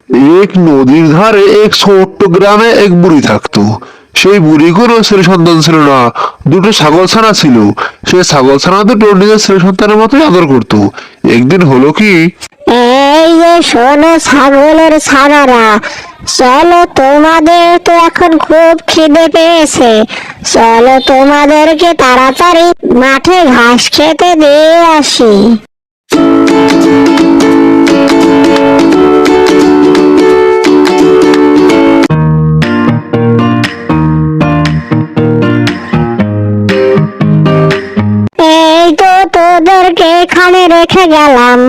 এক নদীর ধারে এক ছোট্ট গ্রামে এক বুড়ি থাকতো। সেই বুড়ি কোনো ছেলে সন্তান ছিল না, দুটো ছাগল ছানা ছিল। সে ছাগল ছানা দুটো নিজের ছেলে সন্তানের মতোই আদর করতো। একদিন হলো কি, এই যে শোনো ছাগলের ছানারা, চলো তোমাদের তো এখন খুব খিদে পেয়েছে, চলো তোমাদেরকে তাড়াতাড়ি মাঠে ঘাস খেতে দিয়ে আসি। এই তো তোদেরকে এখানে রেখে গেলাম,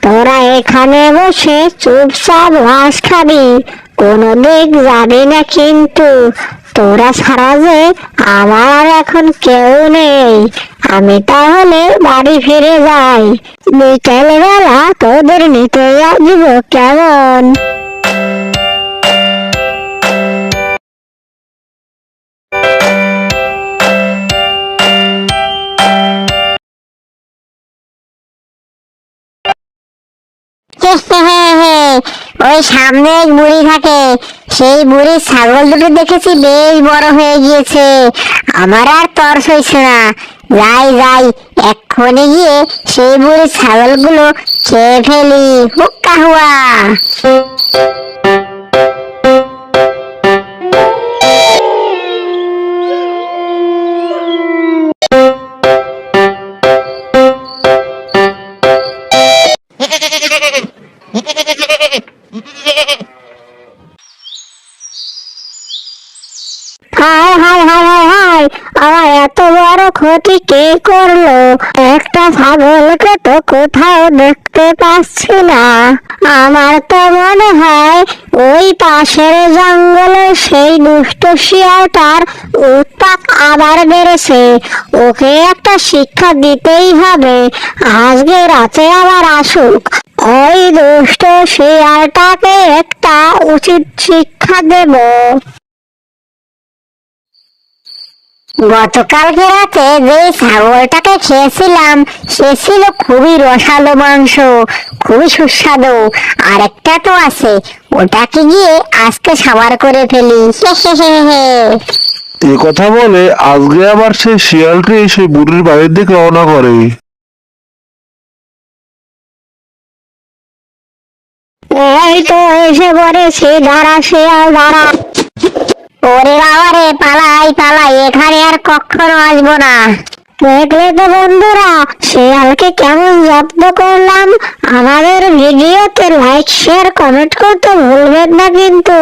তোরা এখানে বসে চুপচাপ ঘাস খাবি, কোনো দিক যাবি না কিন্তু। তোরা ছাড়া যে আমার আর এখন কেউ নেই, আমি তাহলে বাড়ি ফিরে যাই, বিকেল বেলা তোদের নিতে আসবো, কেমন? ওই সামনে এক বুড়ি থাকে, সেই বুড়ির ছাগল দুটো দেখেছি বেশ বড় হয়ে গিয়েছে, আমার আর তর সইছে না। যাই যাই, এক্ষুনি গিয়ে সেই বুড়ির ছাগলগুলো খেয়ে ফেলি, হুক্কা হুয়া। হায় হায় হায় হায় হায়, আমার এত বড় ক্ষতি কে করলো? একটা ছাগলকে তো কোথাও দেখতে পাচ্ছি না। আমার তো মনে হয় ওই পাশের জঙ্গলে সেই দুষ্ট শিয়ালটার উৎপাত আবার বেড়েছে, ওকে একটা শিক্ষা দিতেই হবে। আজকে রাতে আবার আসুক, ওই দুষ্ট শিয়ালটাকে একটা উচিত শিক্ষা দেব। গতকালকে রাতে যে ছাগলটাকে খেয়েছিলাম সে ছিল খুবই রসালো মাংস, খুবই সুস্বাদু। আর একটা তো আছে, ওটাকে গিয়ে আজকে সাবার করে ফেলি। এ কথা বলে আজকে আবার সেই শিয়ালটি সেই বুড়ির বাড়ির দিকে রওনা করে। এই তো এসে পড়েছি, দাঁড়া শিয়াল দাঁড়া। ওরে বাবা রে, পালাই পালাই, এখানে আর কখনো আসবো না। দেখলে তো বন্ধুরা, শিয়ালকে কেমন জব্দ করলাম। আমাদের ভিডিওতে লাইক শেয়ার কমেন্ট করতে ভুলবেন না কিন্তু।